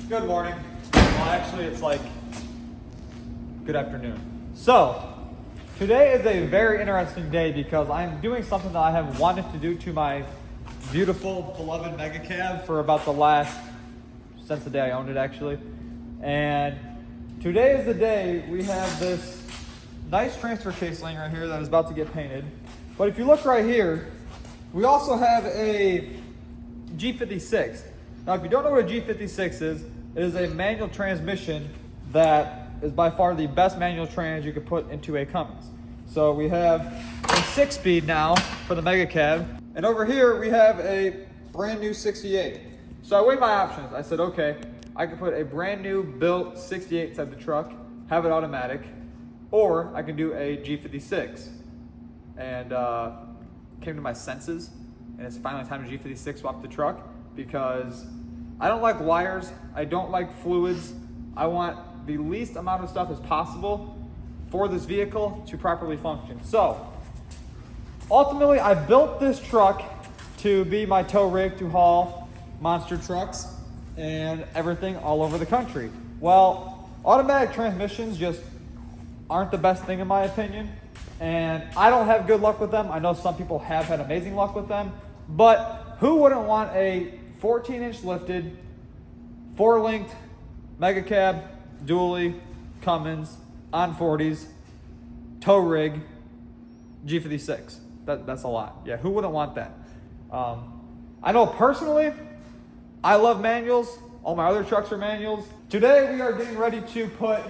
Good morning. Well, actually, it's like good afternoon. So, today is a very interesting day because I'm doing something that I have wanted to do to my beautiful, beloved Megacab for about since the day I owned it, actually. And today is the day we have this nice transfer case laying right here that is about to get painted. But if you look right here, we also have a G56. Now, if you don't know what a G56 is, it is a manual transmission that is by far the best manual trans you could put into a Cummins. So we have a 6-speed now for the Megacab, and over here we have a brand new 68. So I weighed my options. I said, okay, I could put a brand new built 68 inside the truck, have it automatic, or I can do a G56. And came to my senses, and it's finally time to G56 swap the truck because I don't like wires, I don't like fluids. I want the least amount of stuff as possible for this vehicle to properly function. So, ultimately, I built this truck to be my tow rig to haul monster trucks and everything all over the country. Well, automatic transmissions just aren't the best thing in my opinion, and I don't have good luck with them. I know some people have had amazing luck with them, but who wouldn't want a 14-inch lifted, 4-linked Megacab, dually, Cummins, on 40s, tow rig, G56? That's a lot. Yeah, who wouldn't want that? I know personally, I love manuals. All my other trucks are manuals. Today we are getting ready to put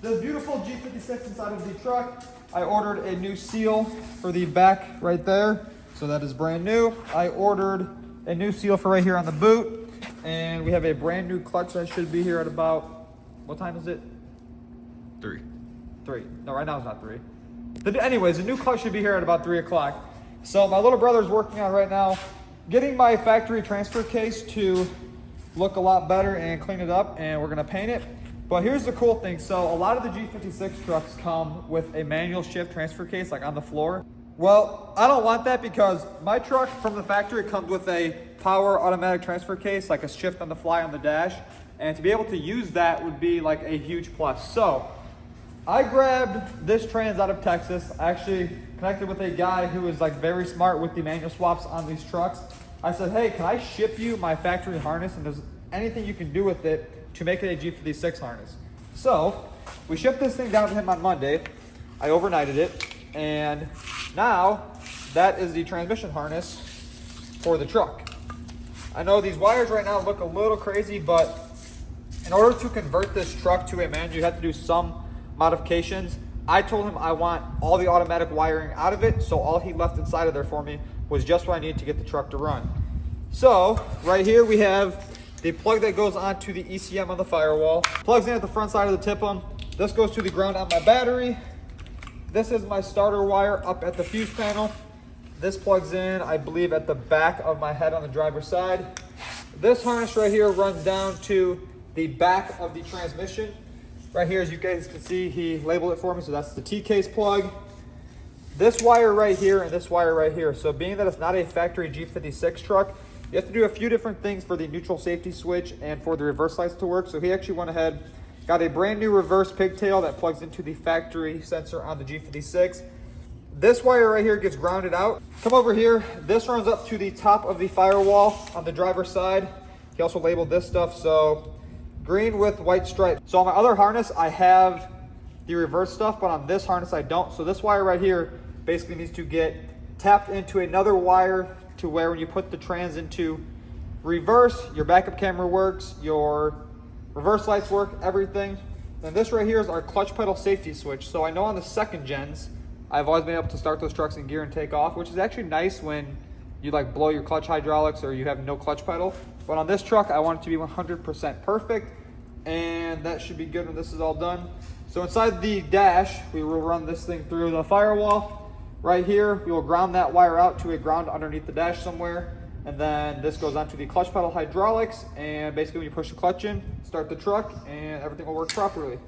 this beautiful G56 inside of the truck. I ordered a new seal for the back right there, so that is brand new. I ordered a new seal for right here on the boot, and we have a brand new clutch that should be here at about, what time is it? 3. No, right now it's not 3. Anyways, the new clutch should be here at about 3 o'clock. So my little brother is working on right now getting my factory transfer case to look a lot better and clean it up, and we're gonna paint it. But here's the cool thing. So a lot of the G56 trucks come with a manual shift transfer case, like on the floor. Well, I don't want that because my truck from the factory comes with a power automatic transfer case, like a shift on the fly on the dash. And to be able to use that would be like a huge plus. So I grabbed this trans out of Texas. I actually connected with a guy who is like very smart with the manual swaps on these trucks. I said, hey, can I ship you my factory harness, and there's anything you can do with it to make it a G56 harness? So we shipped this thing down to him on Monday. I overnighted it, and now that is the transmission harness for the truck. I know these wires right now look a little crazy, but in order to convert this truck to a manual, you have to do some modifications. I told him I want all the automatic wiring out of it, so all he left inside of there for me was just what I needed to get the truck to run. So right here we have the plug that goes onto the ECM on the firewall. Plugs in at the front side of the tip-em. This goes to the ground on my battery. This is my starter wire up at the fuse panel. This plugs in, I believe, at the back of my head on the driver's side. This harness right here runs down to the back of the transmission. Right here, as you guys can see, he labeled it for me, so that's the T-case plug. This wire right here and this wire right here. So being that it's not a factory G56 truck, you have to do a few different things for the neutral safety switch and for the reverse lights to work. So he actually went ahead, got a brand new reverse pigtail that plugs into the factory sensor on the G56. This wire right here gets grounded out. Come over here. This runs up to the top of the firewall on the driver's side. He also labeled this stuff, so green with white stripe. So on my other harness, I have the reverse stuff, but on this harness, I don't. So this wire right here basically needs to get tapped into another wire to where when you put the trans into reverse, your backup camera works, your reverse lights work, everything. And this right here is our clutch pedal safety switch. So I know on the second gens, I've always been able to start those trucks in gear and take off, which is actually nice when you like blow your clutch hydraulics or you have no clutch pedal. But on this truck, I want it to be 100% perfect, and that should be good when this is all done. So inside the dash, we will run this thing through the firewall. Right here, we will ground that wire out to a ground underneath the dash somewhere. And then this goes onto the clutch pedal hydraulics, and basically when you push the clutch in, start the truck, and everything will work properly.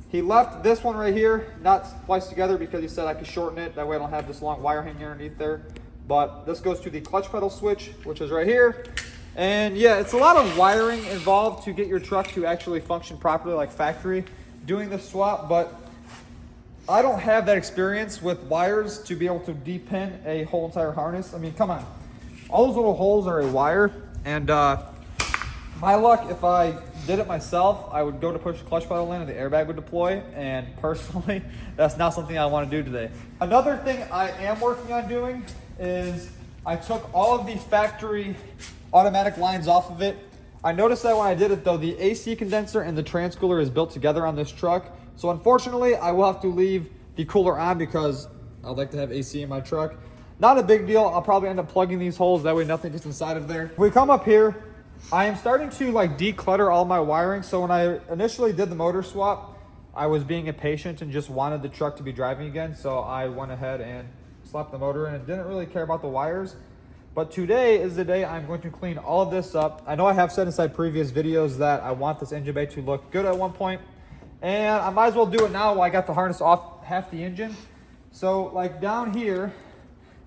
He left this one right here not spliced together because he said I could shorten it. That way I don't have this long wire hanging underneath there. But this goes to the clutch pedal switch, which is right here. And yeah, it's a lot of wiring involved to get your truck to actually function properly like factory doing the swap, but I don't have that experience with wires to be able to depin a whole entire harness. I mean, come on. All those little holes are a wire, and my luck, if I did it myself, I would go to push the clutch pedal in and the airbag would deploy, and personally, that's not something I want to do today. Another thing I am working on doing is I took all of the factory automatic lines off of it. I noticed that when I did it though, the AC condenser and the trans cooler is built together on this truck. So unfortunately, I will have to leave the cooler on because I'd like to have AC in my truck. Not a big deal. I'll probably end up plugging these holes. That way nothing gets inside of there. If we come up here, I am starting to like declutter all my wiring. So when I initially did the motor swap, I was being impatient and just wanted the truck to be driving again. So I went ahead and slapped the motor in and didn't really care about the wires. But today is the day I'm going to clean all of this up. I know I have said inside previous videos that I want this engine bay to look good at one point, and I might as well do it now while I got the harness off half the engine. So like down here,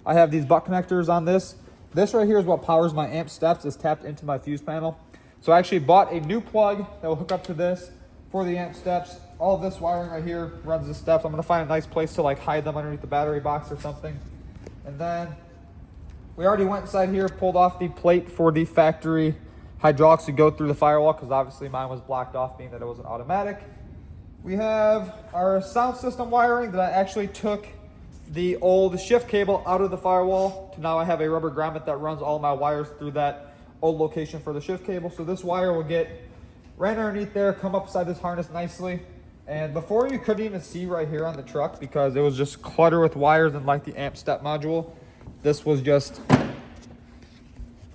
I have these butt connectors on this. This right here is what powers my amp steps. It's tapped into my fuse panel. So I actually bought a new plug that will hook up to this for the amp steps. All of this wiring right here runs the steps. I'm gonna find a nice place to like hide them underneath the battery box or something. And then we already went inside here, pulled off the plate for the factory hydraulics to go through the firewall because obviously mine was blocked off being that it was an automatic. We have our sound system wiring that I actually took the old shift cable out of the firewall to now I have a rubber grommet that runs all my wires through that old location for the shift cable. So this wire will get ran underneath there, come up beside this harness nicely. And before you couldn't even see right here on the truck because it was just clutter with wires and like the amp step module. This was just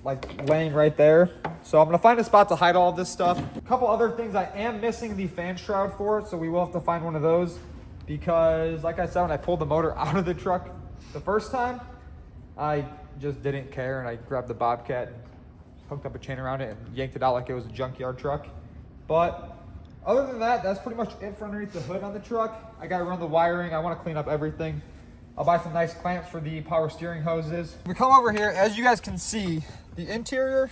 like laying right there. So I'm gonna find a spot to hide all of this stuff. A couple other things, I am missing the fan shroud for it, so we will have to find one of those because like I said, when I pulled the motor out of the truck the first time, I just didn't care and I grabbed the Bobcat and hooked up a chain around it and yanked it out like it was a junkyard truck. But other than that, that's pretty much it for underneath the hood on the truck. I gotta run the wiring, I wanna clean up everything. I'll buy some nice clamps for the power steering hoses. We come over here, as you guys can see, the interior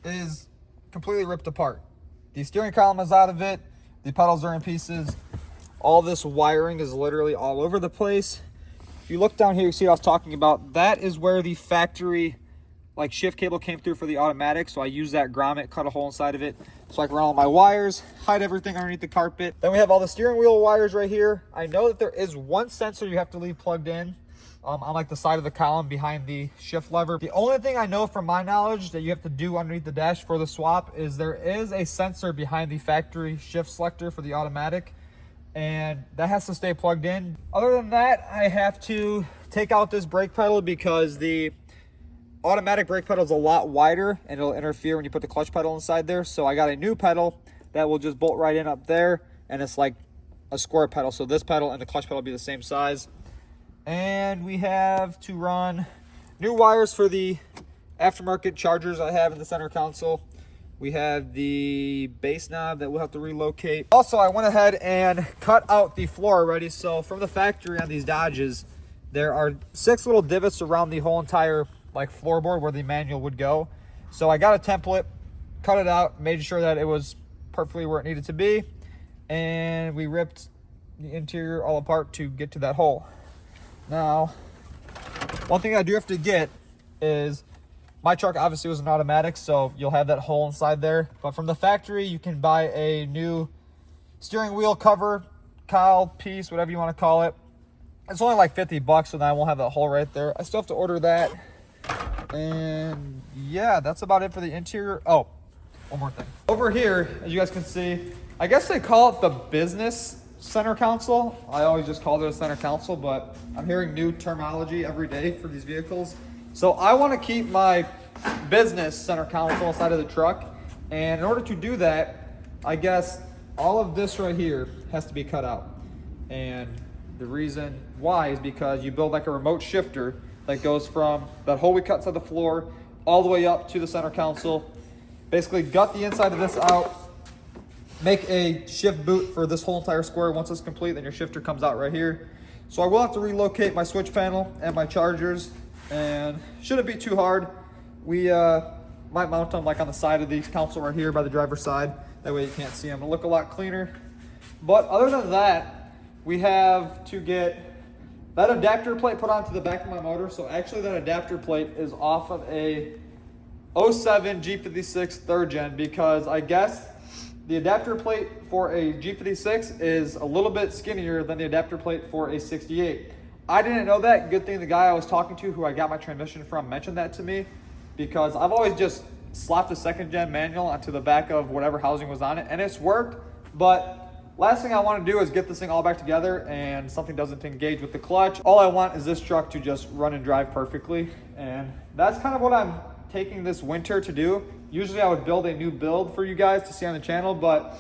is completely ripped apart. The steering column is out of it. The pedals are in pieces. All this wiring is literally all over the place. If you look down here, you see what I was talking about. That is where the factory like shift cable came through for the automatic. So I used that grommet, cut a hole inside of it so I can run all my wires, hide everything underneath the carpet. Then we have all the steering wheel wires right here. I know that there is one sensor you have to leave plugged in on like the side of the column behind the shift lever. The only thing I know from my knowledge that you have to do underneath the dash for the swap is there is a sensor behind the factory shift selector for the automatic, and that has to stay plugged in. Other than that, I have to take out this brake pedal because the automatic brake pedal is a lot wider and it'll interfere when you put the clutch pedal inside there. So I got a new pedal that will just bolt right in up there, and it's like a square pedal. So this pedal and the clutch pedal will be the same size. And we have to run new wires for the aftermarket chargers I have in the center console. We have the base knob that we'll have to relocate. Also, I went ahead and cut out the floor already. So from the factory on these Dodges, there are 6 little divots around the whole entire like floorboard where the manual would go. So I got a template, cut it out, made sure that it was perfectly where it needed to be, and we ripped the interior all apart to get to that hole. Now, one thing I do have to get is my truck obviously was an automatic, so you'll have that hole inside there. But from the factory, you can buy a new steering wheel cover, cowl, piece, whatever you want to call it. It's only like 50 bucks, so then I won't have that hole right there. I still have to order that. And yeah, that's about it for the interior. Oh, one more thing. Over here, as you guys can see, I guess they call it the business center console. I always just called it a center console, but I'm hearing new terminology every day for these vehicles. So I want to keep my business center console inside of the truck. And in order to do that, I guess all of this right here has to be cut out. And the reason why is because you build like a remote shifter that goes from that hole we cut inside the floor all the way up to the center console. Basically gut the inside of this out, make a shift boot for this whole entire square. Once it's complete, then your shifter comes out right here. So I will have to relocate my switch panel and my chargers, and shouldn't be too hard. My Might mount them like on the side of the console right here by the driver's side. That way you can't see them. It'll look a lot cleaner. But other than that, we have to get that adapter plate put onto the back of my motor. So actually that adapter plate is off of a 07 G56 3rd gen, because I guess the adapter plate for a G56 is a little bit skinnier than the adapter plate for a 68. I didn't know that. Good thing the guy I was talking to, who I got my transmission from, mentioned that to me, because I've always just slapped a 2nd gen manual onto the back of whatever housing was on it, and it's worked. But last thing I want to do is get this thing all back together and something doesn't engage with the clutch. All I want is this truck to just run and drive perfectly, and that's kind of what I'm taking this winter to do. Usually I would build a new build for you guys to see on the channel, but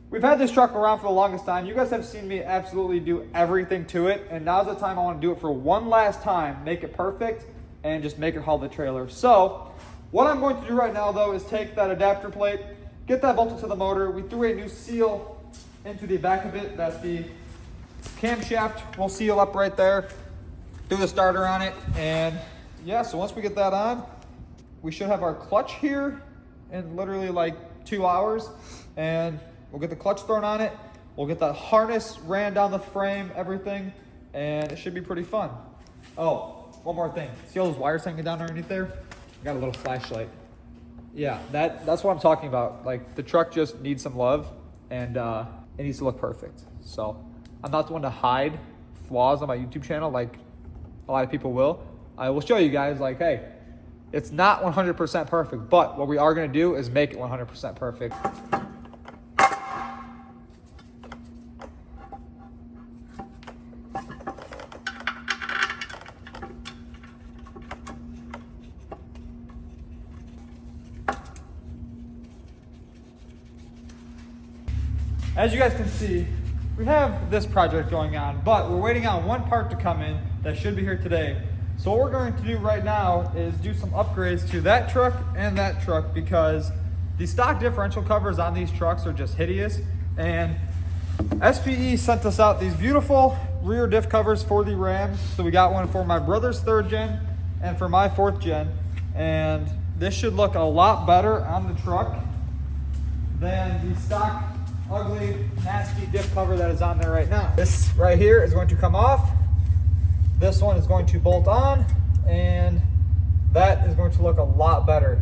we've had this truck around for the longest time. You guys have seen me absolutely do everything to it, and now's the time I want to do it for one last time, make it perfect, and just make it haul the trailer. So what I'm going to do right now though is take that adapter plate, get that bolted to the motor. We threw a new seal into the back of it that the camshaft will seal up right there. Do the starter on it, and yeah, so once we get that on, we should have our clutch here in literally like 2 hours, and we'll get the clutch thrown on it. We'll get that harness ran down the frame, everything, and it should be pretty fun. Oh, one more thing. See all those wires hanging down underneath there? I got a little flashlight. Yeah, that's what I'm talking about. Like, the truck just needs some love, and it needs to look perfect. So I'm not the one to hide flaws on my YouTube channel like a lot of people will. I will show you guys, like, hey, it's not 100% perfect, but what we are gonna do is make it 100% perfect. As you guys can see, we have this project going on, but we're waiting on one part to come in that should be here today. So what we're going to do right now is do some upgrades to that truck and that truck, because the stock differential covers on these trucks are just hideous. And SPE sent us out these beautiful rear diff covers for the Rams. So we got one for my brother's 3rd gen and for my 4th gen. And this should look a lot better on the truck than the stock ugly, nasty diff cover that is on there right now. This right here is going to come off. This one is going to bolt on, and that is going to look a lot better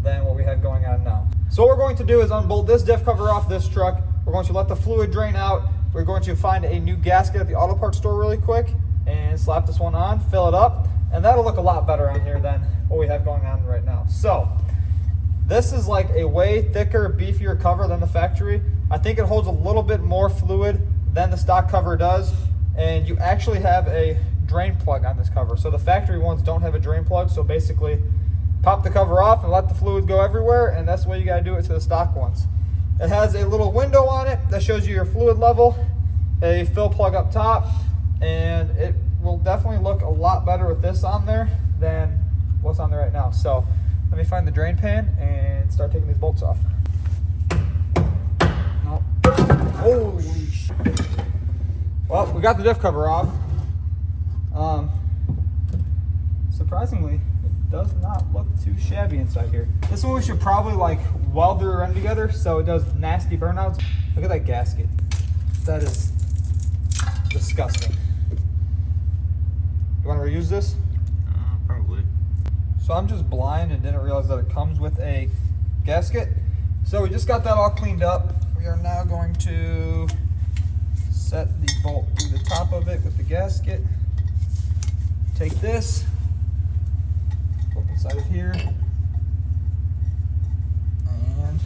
than what we had going on now. So what we're going to do is unbolt this diff cover off this truck. We're going to let the fluid drain out. We're going to find a new gasket at the auto parts store really quick and slap this one on, fill it up, and that'll look a lot better on here than what we have going on right now. So this is like a way thicker, beefier cover than the factory. I think it holds a little bit more fluid than the stock cover does. And you actually have a drain plug on this cover. So the factory ones don't have a drain plug. So basically, pop the cover off and let the fluid go everywhere. And that's the way you gotta do it to the stock ones. It has a little window on it that shows you your fluid level, a fill plug up top, and it will definitely look a lot better with this on there than what's on there right now. So let me find the drain pan and start taking these bolts off. No. Holy shit. Well, we got the diff cover off. Surprisingly, it does not look too shabby inside here. This one we should probably like weld the rear end together so it does nasty burnouts. Look at that gasket. That is disgusting. You want to reuse this? Probably. So I'm just blind and didn't realize that it comes with a gasket. So we just got that all cleaned up. We are now going to set the bolt through the top of it with the gasket. Take this, put it inside of here, and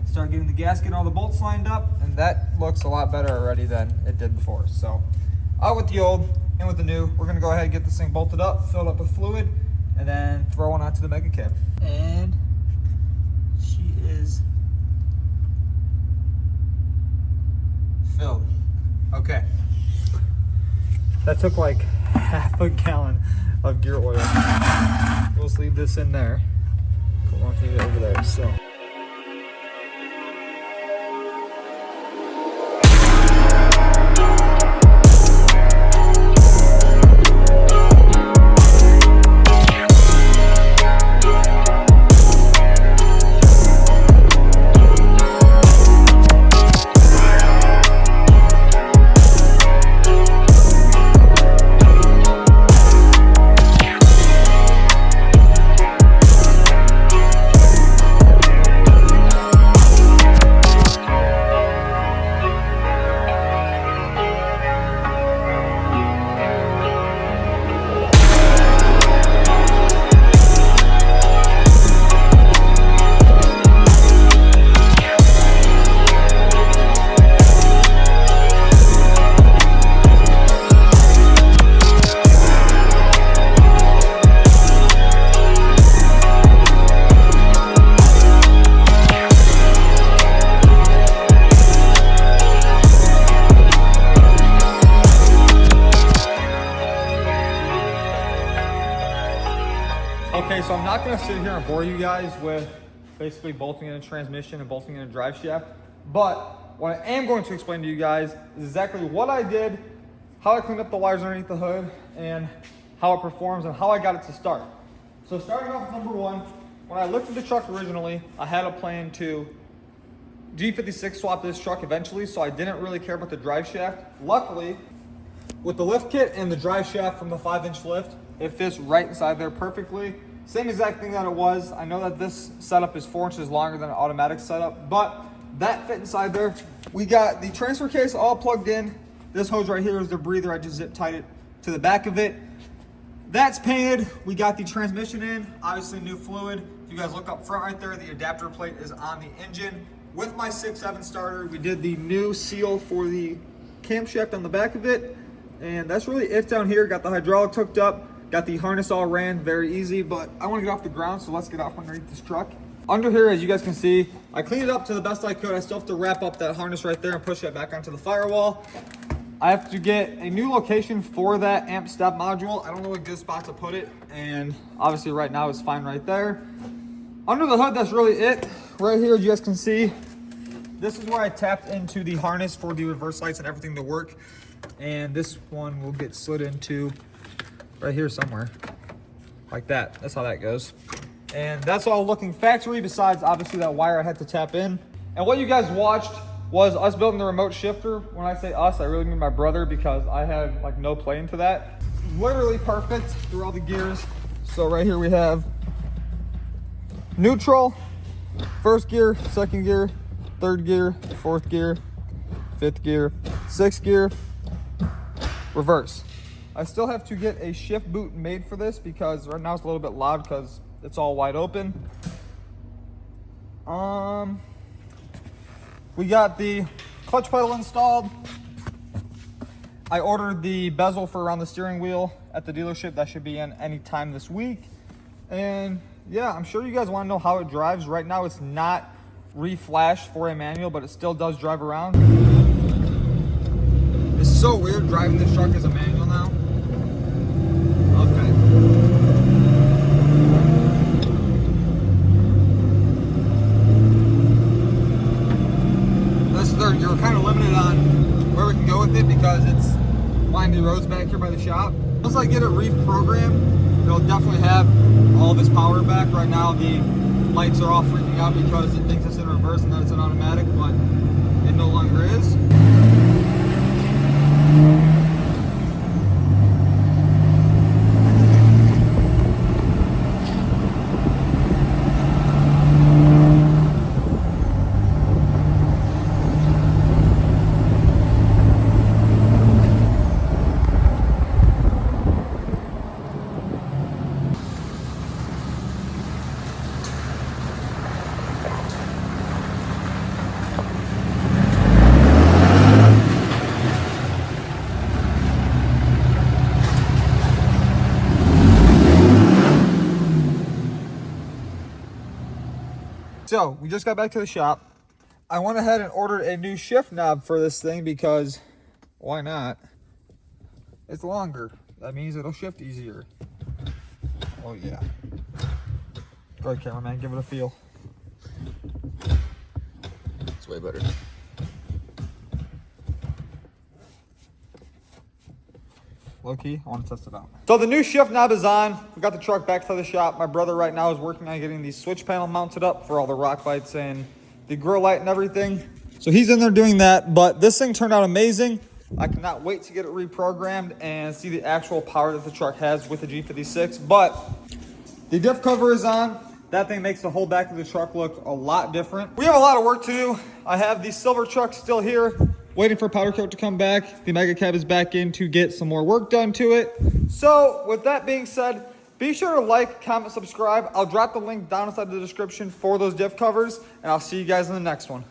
start getting the gasket and all the bolts lined up, and that looks a lot better already than it did before. So out with the old, in with the new. We're gonna go ahead and get this thing bolted up, filled up with fluid, and then throw one onto the Megacab. And she is filled. Okay. That took like half a gallon of gear oil. We'll just leave this in there. Put one thing over there. So. not going to sit here and bore you guys with basically bolting in a transmission and bolting in a drive shaft, but what I am going to explain to you guys is exactly what I did, how I cleaned up the wires underneath the hood, and how it performs and how I got it to start. So starting off with number one, when I lifted the truck originally, I had a plan to G56 swap this truck eventually, so I didn't really care about the drive shaft. Luckily, with the lift kit and the drive shaft from the 5-inch lift, it fits right inside there perfectly. Same exact thing that it was. I know that this setup is 4 inches longer than an automatic setup, but that fit inside there. We got the transfer case all plugged in. This hose right here is the breather. I just zip tied it to the back of it. That's painted. We got the transmission in, obviously new fluid. If you guys look up front right there, the adapter plate is on the engine. With my 6.7 starter, we did the new seal for the camshaft on the back of it. And that's really it down here. Got the hydraulics hooked up, got the harness all ran, very easy, but I want to get off the ground, so let's get off underneath this truck. Under here, as you guys can see, I cleaned it up to the best I could. I still have to wrap up that harness right there and push that back onto the firewall. I have to get a new location for that amp step module. I don't know a good spot to put it, and obviously right now it's fine right there. Under the hood, that's really it. Right here, as you guys can see, this is where I tapped into the harness for the reverse lights and everything to work. And this one will get slid into right here somewhere, like that. That's how that goes. And that's all looking factory, besides obviously that wire I had to tap in. And what you guys watched was us building the remote shifter. When I say us, I really mean my brother, because I had like no play into that. Literally perfect through all the gears. So right here we have neutral, first gear, second gear, third gear, fourth gear, fifth gear, sixth gear, reverse. I still have to get a shift boot made for this because right now it's a little bit loud because it's all wide open. We got the clutch pedal installed. I ordered the bezel for around the steering wheel at the dealership. That should be in any time this week. And yeah, I'm sure you guys want to know how it drives. Right now it's not re-flashed for a manual, but it still does drive around. It's so weird driving this truck as a manual now. Okay. You're kind of limited on where we can go with it because it's windy roads back here by the shop. Once I get it reprogrammed, it'll definitely have all of its power back. Right now the lights are all freaking out because it thinks it's in reverse and that it's an automatic, but it no longer is. So we just got back to the shop. I went ahead and ordered a new shift knob for this thing because why not? It's longer. That means it'll shift easier. Oh yeah. Go ahead, cameraman, give it a feel. It's way better. Low key, I want to test it out. So the new shift knob is on. We got the truck back to the shop. My brother right now is working on getting the switch panel mounted up for all the rock lights and the grill light and everything. So he's in there doing that, but this thing turned out amazing. I cannot wait to get it reprogrammed and see the actual power that the truck has with the G56. But the diff cover is on. That thing makes the whole back of the truck look a lot different. We have a lot of work to do. I have the silver truck still here, waiting for powder coat to come back. The Megacab is back in to get some more work done to it. So with that being said, be sure to like, comment, subscribe. I'll drop the link down inside the description for those diff covers, and I'll see you guys in the next one.